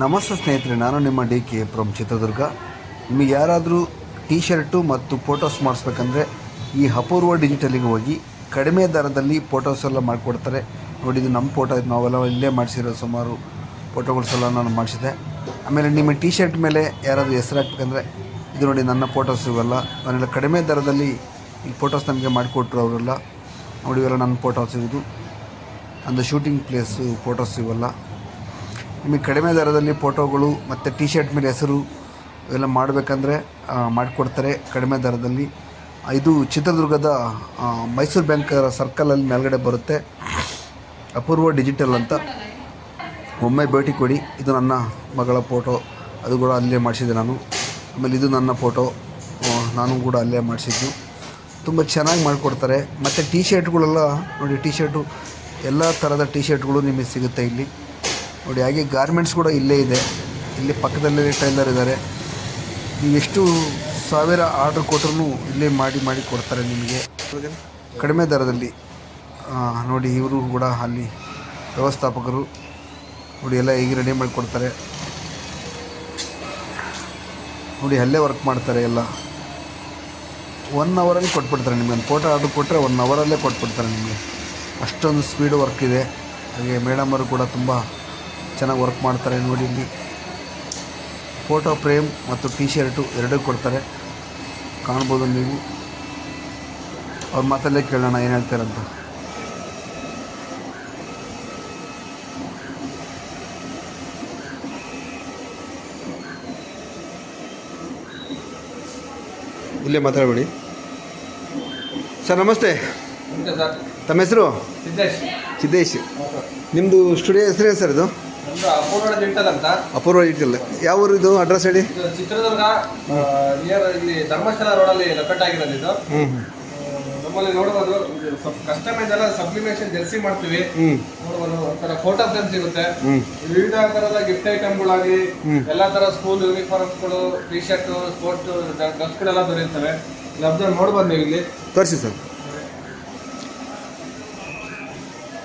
ನಮಸ್ತೆ ಸ್ನೇಹಿತರೆ, ನಾನು ನಿಮ್ಮ DK ಫ್ರಮ್ ಚಿತ್ರದುರ್ಗ. ನಿಮಗೆ ಯಾರಾದರೂ ಟಿ ಶರ್ಟು ಮತ್ತು ಫೋಟೋಸ್ ಮಾಡಿಸ್ಬೇಕಂದ್ರೆ ಈ ಅಪೂರ್ವ ಡಿಜಿಟಲಿಗೆ ಹೋಗಿ ಕಡಿಮೆ ದರದಲ್ಲಿ ಫೋಟೋಸ್ ಎಲ್ಲ ಮಾಡಿಕೊಡ್ತಾರೆ. ನೋಡಿ, ಇದು ನಮ್ಮ ಫೋಟೋ, ನಾವೆಲ್ಲ ಇಲ್ಲೇ ಮಾಡಿಸಿರೋ ಸುಮಾರು ಫೋಟೋಗಳ್ಸೆಲ್ಲ ನಾನು ಮಾಡಿಸಿದೆ. ಆಮೇಲೆ ನಿಮ್ಮ ಟಿ ಶರ್ಟ್ ಮೇಲೆ ಯಾರಾದರೂ ಹೆಸರು ಹಾಕ್ಬೇಕಂದ್ರೆ ಇದು ನೋಡಿ, ನನ್ನ ಫೋಟೋಸ್ ಇವೆಲ್ಲ ನಾನೆಲ್ಲ ಕಡಿಮೆ ದರದಲ್ಲಿ ಈ ಫೋಟೋಸ್ ನಮಗೆ ಮಾಡಿಕೊಟ್ರು ಅವರೆಲ್ಲ. ನೋಡಿ, ಇವೆಲ್ಲ ನನ್ನ ಫೋಟೋಸ್ ಇರೋದು, ಒಂದು ಶೂಟಿಂಗ್ ಪ್ಲೇಸು ಫೋಟೋಸ್ ಇವೆಲ್ಲ. ನಿಮಗೆ ಕಡಿಮೆ ದರದಲ್ಲಿ ಫೋಟೋಗಳು ಮತ್ತು ಟಿ ಶರ್ಟ್ ಮೇಲೆ ಹೆಸರು ಇವೆಲ್ಲ ಮಾಡಬೇಕಂದ್ರೆ ಮಾಡಿಕೊಡ್ತಾರೆ ಕಡಿಮೆ ದರದಲ್ಲಿ. ಇದು ಚಿತ್ರದುರ್ಗದ ಮೈಸೂರು ಬ್ಯಾಂಕ್ ಸರ್ಕಲಲ್ಲಿ ಮೇಲ್ಗಡೆ ಬರುತ್ತೆ, ಅಪೂರ್ವ ಡಿಜಿಟಲ್ ಅಂತ. ಒಮ್ಮೆ ಭೇಟಿ ಕೊಡಿ. ಇದು ನನ್ನ ಮಗಳ ಫೋಟೋ, ಅದು ಕೂಡ ಅಲ್ಲೇ ಮಾಡಿಸಿದ್ದೆ ನಾನು. ಆಮೇಲೆ ಇದು ನನ್ನ ಫೋಟೋ, ನಾನು ಕೂಡ ಅಲ್ಲೇ ಮಾಡಿಸಿದ್ದು. ತುಂಬ ಚೆನ್ನಾಗಿ ಮಾಡಿಕೊಡ್ತಾರೆ. ಮತ್ತು ಟಿ ಶರ್ಟ್ಗಳೆಲ್ಲ ನೋಡಿ, ಟಿ ಶರ್ಟು ಎಲ್ಲ ಥರದ ಟಿ ಶರ್ಟ್ಗಳು ನಿಮಗೆ ಸಿಗುತ್ತೆ ಇಲ್ಲಿ ನೋಡಿ. ಹಾಗೆ ಗಾರ್ಮೆಂಟ್ಸ್ ಕೂಡ ಇಲ್ಲೇ ಇದೆ, ಇಲ್ಲಿ ಪಕ್ಕದಲ್ಲೇ ಟೈಲರ್ ಇದ್ದಾರೆ. ನೀವು ಎಷ್ಟು ಸಾವಿರ ಆರ್ಡ್ರ್ ಕೊಟ್ಟರು ಇಲ್ಲೇ ಮಾಡಿ ಕೊಡ್ತಾರೆ ನಿಮಗೆ ಕಡಿಮೆ ದರದಲ್ಲಿ. ನೋಡಿ, ಇವರು ಕೂಡ ಅಲ್ಲಿ ವ್ಯವಸ್ಥಾಪಕರು ನೋಡಿ, ಎಲ್ಲ ಹೀಗೆ ರೆಡಿ ಮಾಡಿ ಕೊಡ್ತಾರೆ ನೋಡಿ. ಅಲ್ಲೇ ವರ್ಕ್ ಮಾಡ್ತಾರೆ ಎಲ್ಲ. 1 ಅವರಲ್ಲಿ ಕೊಟ್ಬಿಡ್ತಾರೆ ನಿಮಗೆ. ಒಂದು ಫೋಟೋ ಆರ್ಡ್ರ್ ಕೊಟ್ಟರೆ 1 ಅವರಲ್ಲೇ ಕೊಟ್ಬಿಡ್ತಾರೆ ನಿಮಗೆ, ಅಷ್ಟೊಂದು ಸ್ಪೀಡ್ ವರ್ಕ್ ಇದೆ. ಹಾಗೆ ಮೇಡಮ್ ಅವರು ಕೂಡ ತುಂಬ ಚೆನ್ನಾಗಿ ವರ್ಕ್ ಮಾಡ್ತಾರೆ ನೋಡಿ. ಇಲ್ಲಿ ಫೋಟೋ ಫ್ರೇಮ್ ಮತ್ತು ಟಿ ಶರ್ಟು ಎರಡೂ ಕೊಡ್ತಾರೆ, ಕಾಣ್ಬೋದು ನೀವು. ಅವ್ರ ಮಾತಲ್ಲೇ ಕೇಳೋಣ ಏನು ಹೇಳ್ತಾರಂತ. ಇಲ್ಲೇ ಮಾತಾಡಬೇಡಿ ಸರ್. ನಮಸ್ತೆ, ತಮ್ಮ ಹೆಸರು? ಸಿದ್ದೇಶ್. ನಿಮ್ಮದು ಸ್ಟುಡಿಯೋ ಹೆಸರೇನು ಸರ್? ಇದು ಅಪೂರ್ವ ಡಿಜಿಟಲ್. ಯಾವ ಊರು ಇದು? ಅಡ್ರೆಸ್ ಹೇಳಿ. ಚಿತ್ರದುರ್ಗ ನಿಯರ್ ಇಲ್ಲಿ ಧರ್ಮಸ್ಥಳ ರೋಡಲ್ಲಿ ಲೊಕೇಟ್ ಆಗಿರೋದು ಇದು. ನಮ್ಮಲ್ಲಿ ನೋಡಬಹುದು ಕಸ್ಟಮೈಸ್ ಎಲ್ಲ ಸಬ್ಲಿಮೇಷನ್ ಜರ್ಸಿ ಮಾಡ್ತೀವಿ. ನೋಡಬಹುದು ಒಂಥರ ಫೋಟೋ ಫ್ರೇಮ್ ಸಿಗುತ್ತೆ, ವಿವಿಧ ತರದ ಗಿಫ್ಟ್ ಐಟಮ್ಗಳಾಗಿ ಎಲ್ಲಾ ತರ ಸ್ಕೂಲ್ ಯೂನಿಫಾರ್ಮ್ಸ್ಗಳು, ಟಿ ಶರ್ಟ್, ಸ್ಪೋರ್ಟ್ಸ್ ಡ್ರೆಸ್ಗಳೆಲ್ಲ ದೊರೆಯುತ್ತವೆ. ಅಬ್ಸರ್ವ್ ನೋಡ್ಬೋದು ನೀವು ಇಲ್ಲಿ. ತೋರಿಸಿ ಸರ್.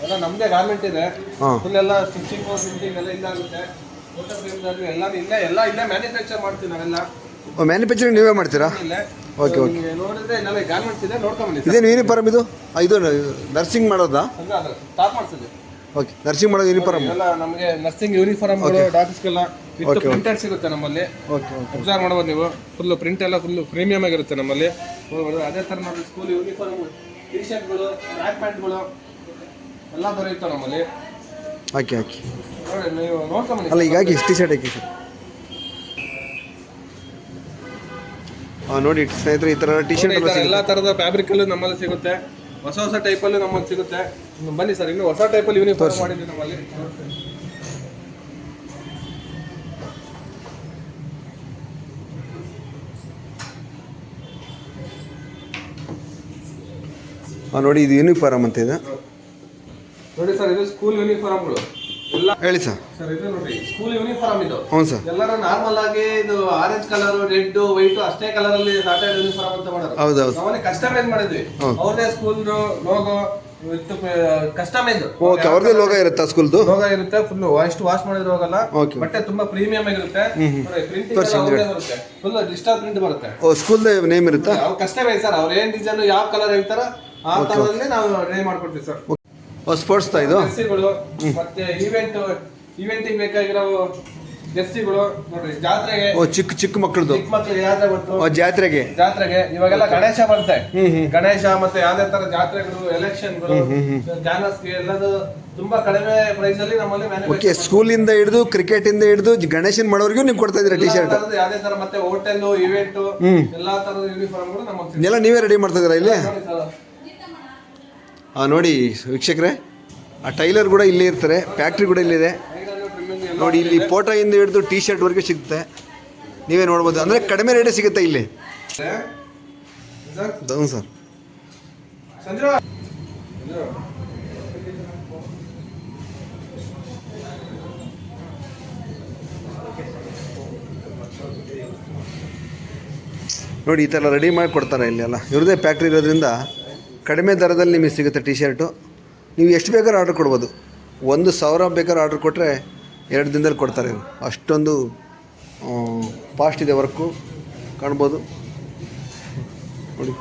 ಎಲ್ಲ ನಮ್ದೇ ಗಾರ್ಮೆಂಟ್ ಇದೆ, ಫುಲ್ ಎಲ್ಲ ಸ್ಟಿಚಿಂಗ್ ಪ್ರಿಂಟಿಂಗ್ ಎಲ್ಲ ಇಲ್ಲಾಗುತ್ತೆ. ಫೋಟೋ ಫ್ರೇಮ್ ಎಲ್ಲ ಇಲ್ಲೇ ಮ್ಯಾನುಫ್ಯಾಕ್ಚರ್ ಮಾಡ್ತೀವಿ ನಾವೆಲ್ಲ. ಮ್ಯಾನುಫ್ಯಾಕ್ಚರಿಂಗ್ ನೀವೇ ಮಾಡ್ತೀರಾ? Okay okay. ನೋಡಿದ್ರೆ ಎಲ್ಲ ಗಾರ್ಮೆಂಟ್ಸ್ ಇದೆ, ನೋಡ್ಕೊಂಬನ್ನಿ. ಇದೇನು ಯೂನಿಫಾರ್ಮ್? ಇದು ನರ್ಸಿಂಗ್ ಮಾಡೋದಾ? ಸ್ಟಾಪ್ ಮಾಡ್ತೀವಿ. ಓಕೆ, ನರ್ಸಿಂಗ್ ಮಾಡೋದು ಯೂನಿಫಾರ್ಮ್ ಎಲ್ಲ ನಮಗೆ ನರ್ಸಿಂಗ್ ಯೂನಿಫಾರ್ಮ್ಗಳು, ಡಾಕ್ಟರ್ಸ್ಗೆಲ್ಲ ವಿತ್ ಪ್ರಿಂಟೆಡ್ ಸಿಗುತ್ತೆ ನಮ್ಮಲ್ಲಿ. Okay okay. ಅಬ್ಸರ್ವ್ ಮಾಡ್ಬೋದು ನೀವು, ಫುಲ್ ಪ್ರಿಂಟ್ ಎಲ್ಲ ಫುಲ್ ಪ್ರೀಮಿಯಮ್ ಆಗಿರುತ್ತೆ ನಮ್ಮಲ್ಲಿ. ಅದೇ ಥರ ನೋಡಿ, ಸ್ಕೂಲ್ ಯೂನಿಫಾರ್ಮ್, ಟಿ ಶರ್ಟ್ಗಳು, ಟ್ರ್ಯಾಕ್ ಪ್ಯಾಂಟ್ಗಳು ಎಲ್ಲ ದೊರೆಯುತ್ತೆ ನಮ್ಮಲ್ಲಿ. Okay okay. ನೋಡಿ, ನೀವು ನೋಡ್ಕೊಂಬನ್ನಿ. ಅಲ್ಲ, ಹೀಗಾಗಿ ಟಿ ಶರ್ಟ್ ಹಾಕಿ ಸರ್. ನೋಡಿ ಸ್ನೇಹಿತರೆ, ಈ ಥರ ಟಿ ಶರ್ಟ್ ಎಲ್ಲ ಥರದ ಫ್ಯಾಬ್ರಿಕಲ್ಲೂ ನಮ್ಮಲ್ಲಿ ಸಿಗುತ್ತೆ, ಹೊಸ ಟೈಪಲ್ಲೂ ನಮ್ಮಲ್ಲಿ ಸಿಗುತ್ತೆ. ಬನ್ನಿ ಸರ್, ಇನ್ನು ಹೊಸ ಟೈಪಲ್ಲಿ ಯೂನಿಫಾರ್ಮ್ ಮಾಡಿದ್ವಿ ನಮ್ಮಲ್ಲಿ. ನೋಡಿ, ಇದು ಯೂನಿಫಾರ್ಮ್ ಅಂತ ಇದೆ ನೋಡಿ ಸರ್. ಇದು ಸ್ಕೂಲ್ ಯೂನಿಫಾರ್ಮ್ಗಳು ಎಲ್ಲ. ಹೇಳಿ ಸರ್. ಸರ್, ಇದು ನೋಡಿ ಸ್ಕೂಲ್ ಯೂನಿಫಾರ್ಮ್ ಇದು. ಹ್ಞೂ ಸರ್. ಎಲ್ಲರೂ ನಾರ್ಮಲ್ ಆಗಿ ಇದು ಆರೆಂಜ್ ಕಲರ್, ರೆಡ್, ವೈಟ್ ಅಷ್ಟೇ ಕಲರ್ ಅಲ್ಲಿ ಸಾಟರ್ಡೆ ಯೂನಿಫಾರ್ಮ್ ಅಂತ ಮಾಡೋದು. ಹೌದೌದು. ನಾವಲ್ಲಿ ಕಸ್ಟಮೈಸ್ ಮಾಡಿದ್ವಿ. ಅವ್ರದೇ school logo with customise. Okay, ಅವ್ರದೇ ಲೋಗೋ ಇರುತ್ತಾ? ಸ್ಕೂಲ್ದು ಲೋಗೋ ಇರುತ್ತೆ. ಫುಲ್ ವಾಶ್ ಮಾಡಿದ್ರೆ ಹೋಗಲ್ಲ, ಬಟ್ಟೆ ತುಂಬಾ ಪ್ರೀಮಿಯಂ ಆಗಿರುತ್ತೆ. ಫುಲ್ ಡಿಜಿಟಲ್ ಪ್ರಿಂಟ್ ಬರುತ್ತೆ. ಓ, ಸ್ಕೂಲ್ದ ನೇಮ್ ಇರುತ್ತಾ? ಕಸ್ಟಮೈಸ್ ಸರ್, ಅವ್ರು ಏನ್ ಡಿಸೈನ್ ಯಾವ ಕಲರ್ ಹೇಳ್ತಾರ ಆ ತರದಲ್ಲಿ ನಾವು ರೆಡಿ ಮಾಡ್ಕೊಡ್ತೀವಿ ಸರ್. ಸ್ಪೋರ್ಟ್ಸ್ ಇದು ಜೆರ್ಸಿಗಳು, ಮತ್ತೆ ಇವೆಂಟಿಂಗ್ ಬೇಕಾಗಿರೋ ಜೆರ್ಸಿಗಳು ನೋಡ್ರಿ. ಜಾತ್ರೆಗೆ ಚಿಕ್ಕ ಮಕ್ಕಳದು, ಚಿಕ್ಕ ಮಕ್ಕಳಿಗೆ ಯಾತ್ರೆ ಬಂತು, ಜಾತ್ರೆಗೆ ಇವಾಗೆಲ್ಲ ಗಣೇಶ ಬರುತ್ತೆ. ಗಣೇಶ ಮತ್ತೆ ಯಾವ್ದೇ ತರ ಜಾತ್ರೆಗಳು, ಎಲೆಕ್ಷನ್ಗಳು, ಕ್ಯಾನ್ವಸ್ಗೆ ಎಲ್ಲದು ತುಂಬಾ ಕಡಿಮೆ ಪ್ರೈಸ್ ಅಲ್ಲಿ ನಮ್ಮಲ್ಲಿ ಸ್ಕೂಲಿಂದ ಹಿಡಿದು ಕ್ರಿಕೆಟ್ ಇಂದ ಹಿಡಿದು ಗಣೇಶನ್ ಮಾಡೋರ್ಗೂ ನೀವು ಕೊಡ್ತಾ ಇದ್ದೀರಾ ಟಿ ಶರ್ಟ್? ಯಾವ್ದೇ ತರ ಮತ್ತೆ ಹೋಟೆಲ್, ಇವೆಂಟ್ ಎಲ್ಲಾ ತರದ ಯೂನಿಫಾರ್ಮ್ಗಳು ನಮ್ಮಲ್ಲಿ ಎಲ್ಲ ನೀವೇ ರೆಡಿ ಮಾಡ್ತಾ ಇದ್ದೀರಾ ಇಲ್ಲಿ? ನೋಡಿ ವೀಕ್ಷಕರೇ, ಆ ಟೈಲರ್ ಕೂಡ ಇಲ್ಲೇ ಇರ್ತಾರೆ, ಫ್ಯಾಕ್ಟ್ರಿ ಕೂಡ ಇಲ್ಲಿದೆ ನೋಡಿ. ಇಲ್ಲಿ ಫೋಟೋಯಿಂದ ಹಿಡಿದು ಟಿ ಶರ್ಟ್ವರೆಗೂ ಸಿಗುತ್ತೆ, ನೀವೇ ನೋಡ್ಬೋದು. ಅಂದರೆ ಕಡಿಮೆ ರೇಟೇ ಸಿಗುತ್ತೆ ಇಲ್ಲಿ. ಹ್ಞೂ ಸರ್. ನೋಡಿ, ಈ ಥರ ರೆಡಿ ಮಾಡಿ ಕೊಡ್ತಾರೆ ಇಲ್ಲಿ ಎಲ್ಲ. ಇವ್ರದ್ದೇ ಫ್ಯಾಕ್ಟ್ರಿ ಇರೋದ್ರಿಂದ ಕಡಿಮೆ ದರದಲ್ಲಿ ನಿಮಗೆ ಸಿಗುತ್ತೆ ಟಿ ಶರ್ಟು. ನೀವು ಎಷ್ಟು ಬೇಕಾದ್ರೂ ಆರ್ಡ್ರ್ ಕೊಡ್ಬೋದು. 1,000 ಬೇಕಾದ್ರೆ ಆರ್ಡ್ರ್ ಕೊಟ್ಟರೆ 2 ದಿನದಲ್ಲಿ ಕೊಡ್ತಾರೆ ಇವರು. ಅಷ್ಟೊಂದು ಫಾಸ್ಟ್ ಇದೆ ವರ್ಕು, ಕಾಣ್ಬೋದು ನೋಡಿ.